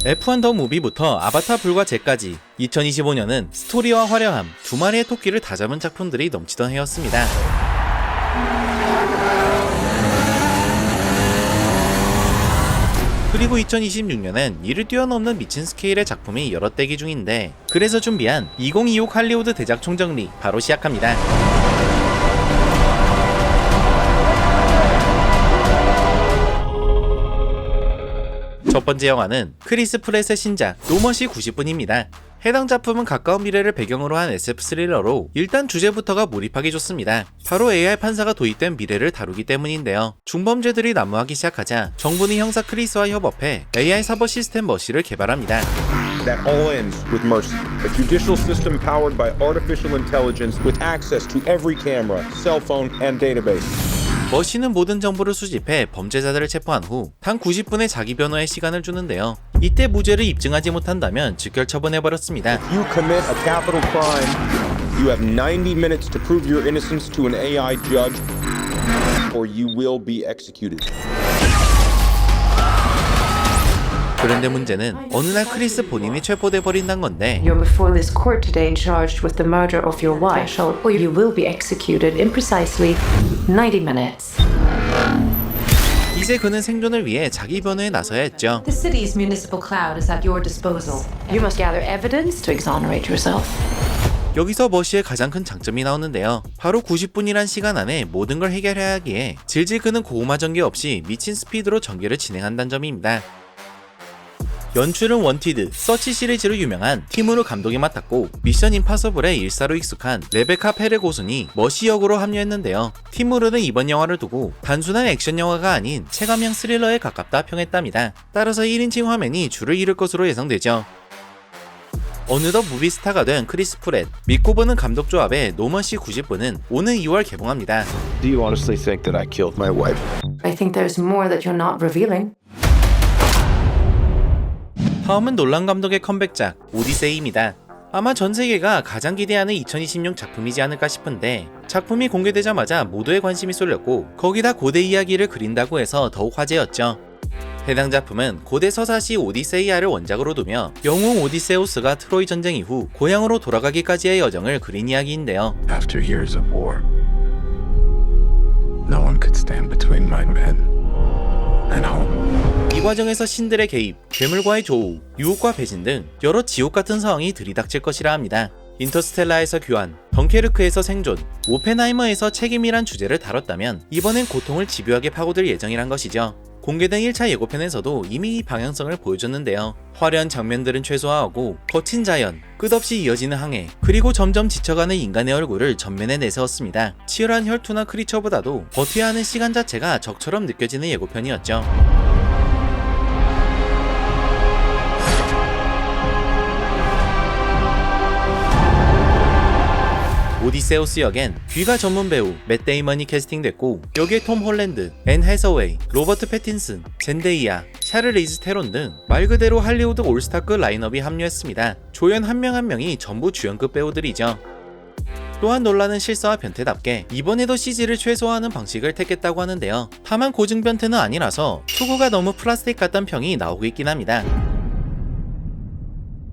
F1 더 무비부터 아바타 불과 잭까지 2025년은 스토리와 화려함, 두 마리의 토끼를 다 잡은 작품들이 넘치던 해였습니다. 그리고 2026년엔 이를 뛰어넘는 미친 스케일의 작품이 여러 대기 중인데, 그래서 준비한 2026 할리우드 대작 총정리 바로 시작합니다. 첫 번째 영화는 크리스 프렛의 신작 노머시 90분입니다. 해당 작품은 가까운 미래를 배경으로 한 SF 스릴러로 일단 주제부터가 몰입하기 좋습니다. 바로 AI 판사가 도입된 미래를 다루기 때문인데요. 중범죄들이 난무하기 시작하자 정부는 형사 크리스와 협업해 AI 사법 시스템 머시를 개발합니다. That all ends with Mercy, a judicial system powered by artificial intelligence with access to every camera, cell phone, and database. 머시는 모든 정보를 수집해 범죄자들을 체포한 후 단 90분의 자기 변호의 시간을 주는데요. 이때 무죄를 입증하지 못한다면 즉결 처분해버렸습니다. If you commit a capital crime, you have 90 minutes to prove your innocence to an AI judge, or you will be executed. 그런데 문제는 어느 날 크리스 본인이 체포돼 버린다는 건데, You're before this court today charged with the murder of your wife, or you will be executed in precisely 90 minutes. 이제 그는 생존을 위해 자기 변호에 나서야 했죠. The city's municipal cloud is at your disposal. You must gather evidence to exonerate yourself. 여기서 머시의 가장 큰 장점이 나오는데요. 바로 90분이란 시간 안에 모든 걸 해결해야 하기에 질질 끄는 고구마 전개 없이 미친 스피드로 전개를 진행한다는 점입니다. 연출은 원티드, 서치 시리즈로 유명한 티무르 감독이 맡았고, 미션 임파서블의 일사로 익숙한 레베카 페레 고순이 머시 역으로 합류했는데요. 티무르는 이번 영화를 두고 단순한 액션 영화가 아닌 체감형 스릴러에 가깝다 평했답니다. 따라서 1인칭 화면이 줄을 이룰 것으로 예상되죠. 어느덧 무비스타가 된 크리스 프렛, 믿고 보는 감독 조합의 노머시 90분은 오는 2월 개봉합니다. Do you honestly think that I killed my wife? I think there's more that you're not revealing. 다음은 놀란 감독의 컴백작 오디세이입니다. 아마 전 세계가 가장 기대하는 2026 작품이지 않을까 싶은데, 작품이 공개되자마자 모두의 관심이 쏠렸고 거기다 고대 이야기를 그린다고 해서 더욱 화제였죠. 해당 작품은 고대 서사시 오디세이아를 원작으로 두며 영웅 오디세우스가 트로이 전쟁 이후 고향으로 돌아가기까지의 여정을 그린 이야기인데요. After years of war, no one could stand between my men and home. 이 과정에서 신들의 개입, 괴물과의 조우, 유혹과 배신 등 여러 지옥 같은 상황이 들이닥칠 것이라 합니다. 인터스텔라에서 교환, 덩케르크에서 생존, 오펜하이머에서 책임이란 주제를 다뤘다면 이번엔 고통을 집요하게 파고들 예정이란 것이죠. 공개된 1차 예고편에서도 이미 이 방향성을 보여줬는데요. 화려한 장면들은 최소화하고 거친 자연, 끝없이 이어지는 항해, 그리고 점점 지쳐가는 인간의 얼굴을 전면에 내세웠습니다. 치열한 혈투나 크리처보다도 버텨야 하는 시간 자체가 적처럼 느껴지는 예고편이었죠. 오디세우스 역엔 귀가 전문 배우 맷 데이먼이 캐스팅됐고, 여기에 톰 홀랜드, 앤 해서웨이, 로버트 패틴슨, 젠데이아, 샤를리즈 테론 등 말 그대로 할리우드 올스타급 라인업이 합류했습니다. 조연 한 명 한 명이 전부 주연급 배우들이죠. 또한 논란은 실사와 변태답게 이번에도 CG를 최소화하는 방식을 택했다고 하는데요. 다만 고증 변태는 아니라서 투구가 너무 플라스틱 같다는 평이 나오고 있긴 합니다.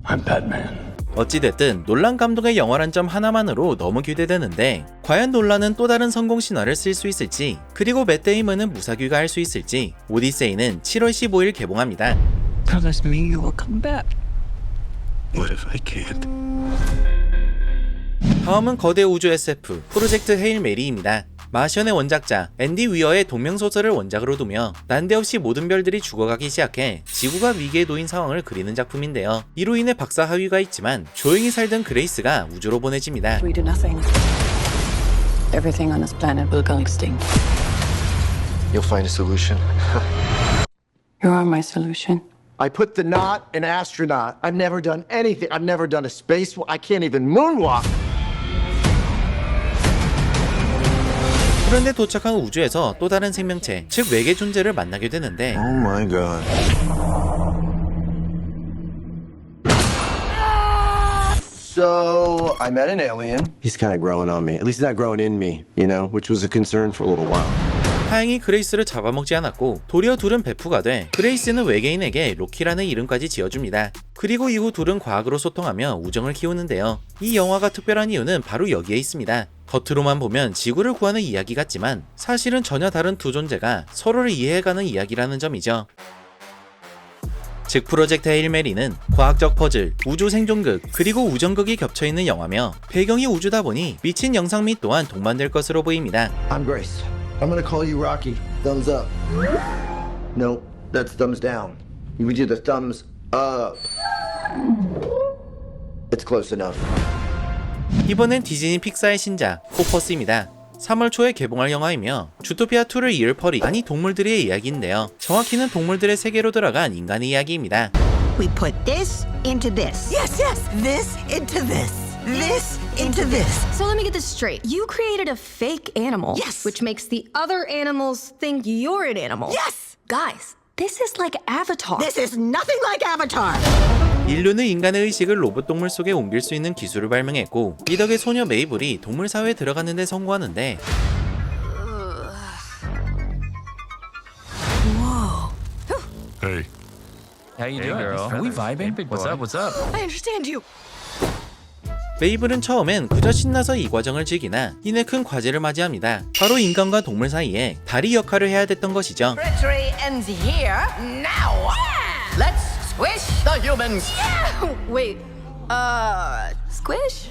I'm Batman. 어찌됐든 놀란 감독의 영화란 점 하나만으로 너무 기대되는데, 과연 놀란은 또 다른 성공 신화를 쓸 수 있을지, 그리고 맷 데이먼은 무사귀가할 수 있을지, 오디세이는 7월 15일 개봉합니다. Promise me you will come back. What if I can't? 다음은 거대 우주 SF 프로젝트 헤일 메리입니다. 마션의 원작자 앤디 위어의 동명소설을 원작으로 두며 난데없이 모든 별들이 죽어가기 시작해 지구가 위기에 놓인 상황을 그리는 작품인데요. 이로 인해 박사 하위가 있지만 조용히 살던 그레이스가 우주로 보내집니다. We do nothing. Everything on this planet will go extinct. You'll find a solution. You are my solution. I put the knot in astronaut. I've never done anything. I've never done a spacewalk. I can't even moonwalk. 그런데 도착한 우주에서 또 다른 생명체, 즉 외계 존재를 만나게 되는데, Oh my god. So, I met an alien. He's kind of growing on me. At least he's not growing in me, you know, which was a concern for a little while. 다행히 그레이스를 잡아먹지 않았고 도리어 둘은 베프가 돼 그레이스는 외계인에게 로키라는 이름까지 지어줍니다. 그리고 이후 둘은 과학으로 소통하며 우정을 키우는데요. 이 영화가 특별한 이유는 바로 여기에 있습니다. 겉으로만 보면 지구를 구하는 이야기 같지만 사실은 전혀 다른 두 존재가 서로를 이해해가는 이야기라는 점이죠. 즉 프로젝트 헤일 메리는 과학적 퍼즐, 우주 생존극, 그리고 우정극이 겹쳐있는 영화며 배경이 우주다 보니 미친 영상미 또한 동반될 것으로 보입니다. I'm Grace. I'm gonna call you Rocky. Thumbs up. No, that's thumbs down. You would do the thumbs up. It's close enough. 이번엔 디즈니 픽사의 신작 포퍼스입니다. 3월 초에 개봉할 영화이며 주토피아2를 이을 펄이 아니 동물들의 이야기인데요. 정확히는 동물들의 세계로 들어간 인간의 이야기입니다. We put this into this. Yes, yes. This into this. This into this. So let me get this straight. You created a fake animal. Yes. Which makes the other animals think you're an animal. Yes. Guys, this is like Avatar. This is nothing like Avatar. 인류는 인간의 의식을 로봇 동물 속에 옮길 수 있는 기술을 발명했고 이 덕에 소녀 메이블이 동물 사회에 들어가는 데 성공하는데 Hey. How you doing, girl? Are we vibing? What's up? What's up? I understand you. 메이블은 처음엔 그저 신나서 이 과정을 즐기나 이내 큰 과제를 맞이합니다. 바로 인간과 동물 사이에 다리 역할을 해야 됐던 것이죠. Treachery ends here. Now, let's squish the humans. Wait, squish?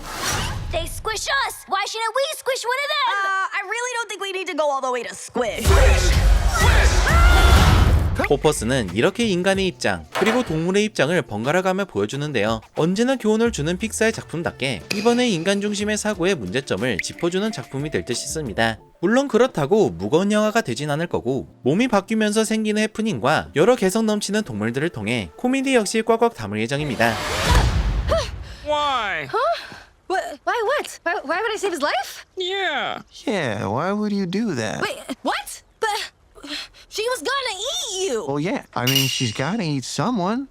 They squish us. Why shouldn't we squish one of them? I really don't think we need to go all the way to squish. 포퍼스는 이렇게 인간의 입장 그리고 동물의 입장을 번갈아가며 보여주는데요. 언제나 교훈을 주는 픽사의 작품답게 이번에 인간 중심의 사고의 문제점을 짚어주는 작품이 될 듯 싶습니다. 물론 그렇다고 무거운 영화가 되진 않을 거고 몸이 바뀌면서 생기는 해프닝과 여러 개성 넘치는 동물들을 통해 코미디 역시 꽉꽉 담을 예정입니다. Why? Why what? Why would I save his life? Yeah. Yeah, why would you do that? Wait, what? But she was gonna eat you. Well, yeah. I mean, she's gotta eat someone.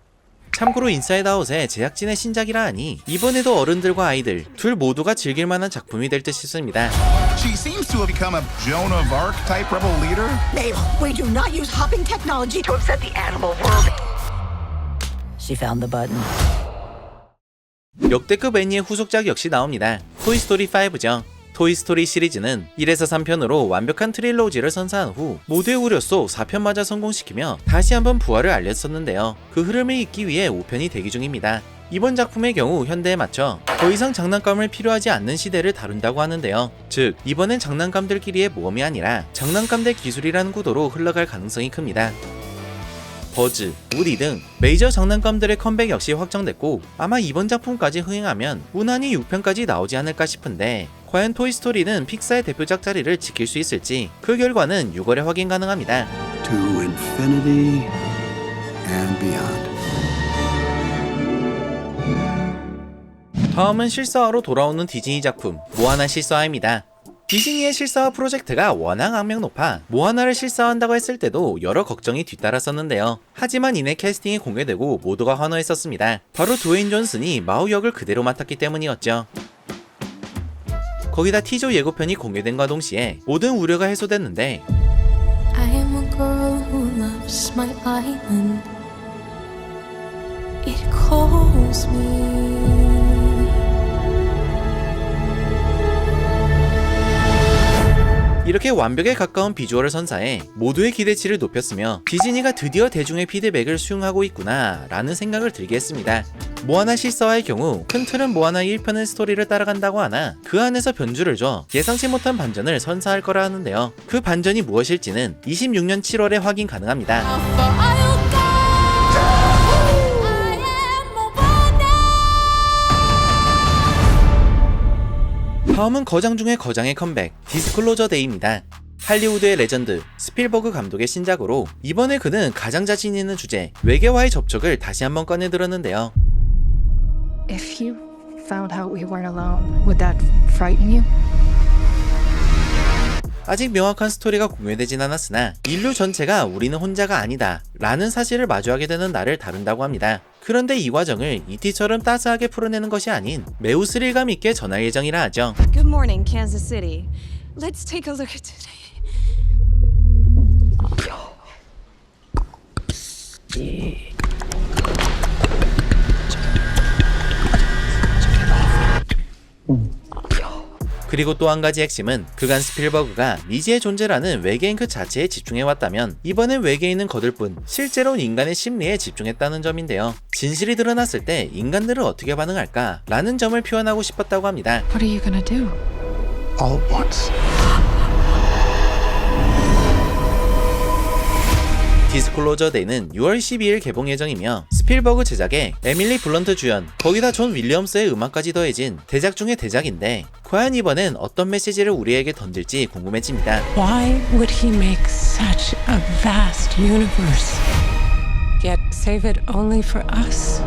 참고로 인사이드 아웃의 제작진의 신작이라 하니 이번에도 어른들과 아이들 둘 모두가 즐길 만한 작품이 될 듯 싶습니다. She seems to have become a Joan of Arc type rebel leader. Mabel, we do not use hopping technology to upset the animal world. She found the button. 역대급 애니의 후속작 역시 나옵니다. 토이스토리 5죠. 토이스토리 시리즈는 1에서 3편으로 완벽한 트릴로지를 선사한 후 모두의 우려 속 4편마저 성공시키며 다시 한번 부활을 알렸었는데요. 그 흐름을 잇기 위해 5편이 대기 중입니다. 이번 작품의 경우 현대에 맞춰 더 이상 장난감을 필요하지 않는 시대를 다룬다고 하는데요. 즉 이번엔 장난감들끼리의 모험이 아니라 장난감 대 기술이라는 구도로 흘러갈 가능성이 큽니다. 버즈, 우디 등 메이저 장난감들의 컴백 역시 확정됐고 아마 이번 작품까지 흥행하면 무난히 6편까지 나오지 않을까 싶은데 과연 토이스토리는 픽사의 대표작 자리를 지킬 수 있을지 그 결과는 6월에 확인 가능합니다. To infinity and beyond. 다음은 실사화로 돌아오는 디즈니 작품 모아나 실사화입니다. 디즈니의 실사화 프로젝트가 워낙 악명 높아 모아나를 실사화한다고 했을 때도 여러 걱정이 뒤따랐었는데요. 하지만 이내 캐스팅이 공개되고 모두가 환호했었습니다. 바로 드웨인 존슨이 마우 역을 그대로 맡았기 때문이었죠. 거기다 티저 예고편이 공개된과 동시에 모든 우려가 해소됐는데 I am a girl who loves my island. It calls me. 이렇게 완벽에 가까운 비주얼을 선사해 모두의 기대치를 높였으며 디즈니가 드디어 대중의 피드백을 수용하고 있구나 라는 생각을 들게 했습니다. 모아나 실사화의 경우 큰 틀은 모아나 1편의 스토리를 따라간다고 하나 그 안에서 변주를 줘 예상치 못한 반전을 선사할 거라 하는데요. 그 반전이 무엇일지는 26년 7월에 확인 가능합니다. 다음은 거장 중의 거장의 컴백, 디스클로저 데이입니다. 할리우드의 레전드, 스필버그 감독의 신작으로 이번에 그는 가장 자신 있는 주제, 외계와의 접촉을 다시 한번 꺼내들었는데요. If you found out we weren't alone, would that frighten you? 아직 명확한 스토리가 공개되진 않았으나 인류 전체가 우리는 혼자가 아니다 라는 사실을 마주하게 되는 날을 다룬다고 합니다. 그런데 이 과정을 E.T.처럼 따스하게 풀어내는 것이 아닌 매우 스릴감 있게 전할 예정이라 하죠. Good morning, Kansas City. Let's take a look at today. 그리고 또 한 가지 핵심은 그간 스필버그가 미지의 존재라는 외계인 그 자체에 집중해왔다면 이번엔 외계인은 거들 뿐 실제로는 인간의 심리에 집중했다는 점인데요. 진실이 드러났을 때 인간들은 어떻게 반응할까? 라는 점을 표현하고 싶었다고 합니다. What are you gonna do? All at once. 디스클로저 데이는 6월 12일 개봉 예정이며 스필버그 제작에 에밀리 블런트 주연, 거기다 존 윌리엄스의 음악까지 더해진 대작 중의 대작인데 과연 이번엔 어떤 메시지를 우리에게 던질지 궁금해집니다. Why would he make such a vast universe, yet save it only for us?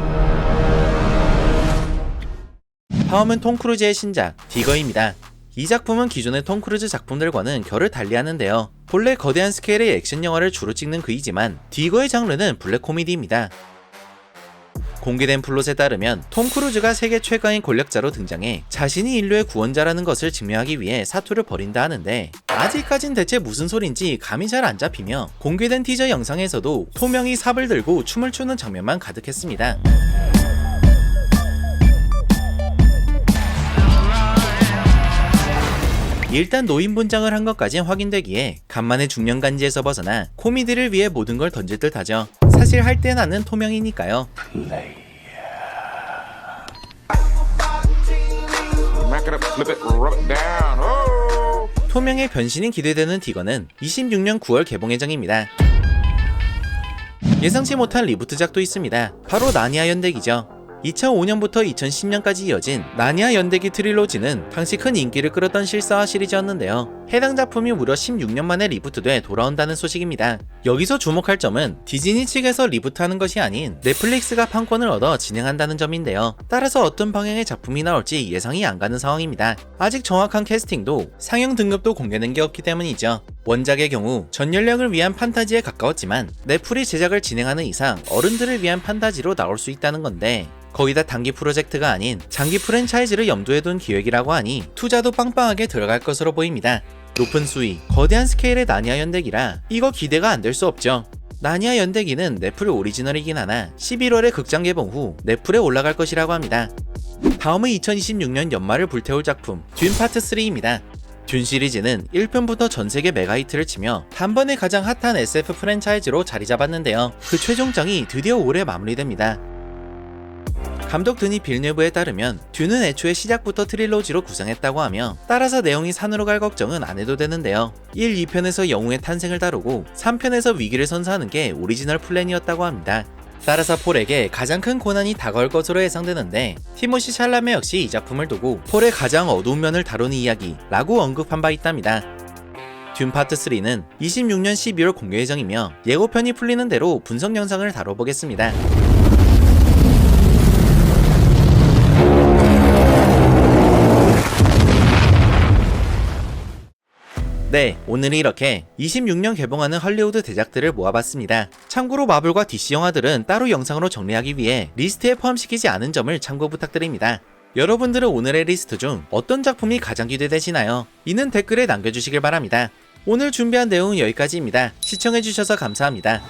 다음은 톰 크루즈의 신작 디거입니다. 이 작품은 기존의 톰 크루즈 작품들과는 결을 달리하는데요. 본래 거대한 스케일의 액션 영화를 주로 찍는 그이지만 디거의 장르는 블랙 코미디입니다. 공개된 플롯에 따르면 톰 크루즈가 세계 최강의 권력자로 등장해 자신이 인류의 구원자라는 것을 증명하기 위해 사투를 벌인다 하는데 아직까진 대체 무슨 소린지 감이 잘 안 잡히며 공개된 티저 영상에서도 톰형이 삽을 들고 춤을 추는 장면만 가득했습니다. 일단 노인 분장을 한 것까진 확인되기에 간만에 중년간지에서 벗어나 코미디를 위해 모든 걸 던질 듯하죠. 사실 할 때 나는 톰형이니까요. 톰형의 변신이 기대되는 디거는 26년 9월 개봉 예정입니다. 예상치 못한 리부트작도 있습니다. 바로 나니아 연대기죠. 2005년부터 2010년까지 이어진 나니아 연대기 트릴로지는 당시 큰 인기를 끌었던 실사화 시리즈였는데요. 해당 작품이 무려 16년 만에 리부트돼 돌아온다는 소식입니다. 여기서 주목할 점은 디즈니 측에서 리부트하는 것이 아닌 넷플릭스가 판권을 얻어 진행한다는 점인데요. 따라서 어떤 방향의 작품이 나올지 예상이 안 가는 상황입니다. 아직 정확한 캐스팅도 상영 등급도 공개된 게 없기 때문이죠. 원작의 경우 전 연령을 위한 판타지에 가까웠지만 넷플이 제작을 진행하는 이상 어른들을 위한 판타지로 나올 수 있다는 건데 거기다 단기 프로젝트가 아닌 장기 프랜차이즈를 염두에 둔 기획이라고 하니 투자도 빵빵하게 들어갈 것으로 보입니다. 높은 수위, 거대한 스케일의 나니아 연대기라 이거 기대가 안 될 수 없죠. 나니아 연대기는 넷플 오리지널이긴 하나 11월에 극장 개봉 후 넷플에 올라갈 것이라고 합니다. 다음은 2026년 연말을 불태울 작품 듄 파트 3입니다. 듄 시리즈는 1편부터 전세계 메가히트를 치며 단번에 가장 핫한 SF 프랜차이즈로 자리 잡았는데요. 그 최종장이 드디어 올해 마무리됩니다. 감독 드니 빌네브에 따르면 듄은 애초에 시작부터 트릴로지로 구성했다고 하며 따라서 내용이 산으로 갈 걱정은 안 해도 되는데요. 1, 2편에서 영웅의 탄생을 다루고 3편에서 위기를 선사하는 게 오리지널 플랜이었다고 합니다. 따라서 폴에게 가장 큰 고난이 다가올 것으로 예상되는데 티모시 샬라메 역시 이 작품을 두고 폴의 가장 어두운 면을 다루는 이야기라고 언급한 바 있답니다. 듄 파트 3는 26년 12월 공개 예정이며 예고편이 풀리는 대로 분석 영상을 다뤄보겠습니다. 네, 오늘은 이렇게 26년 개봉하는 할리우드 대작들을 모아봤습니다. 참고로 마블과 DC 영화들은 따로 영상으로 정리하기 위해 리스트에 포함시키지 않은 점을 참고 부탁드립니다. 여러분들은 오늘의 리스트 중 어떤 작품이 가장 기대되시나요? 이는 댓글에 남겨주시길 바랍니다. 오늘 준비한 내용은 여기까지입니다. 시청해주셔서 감사합니다.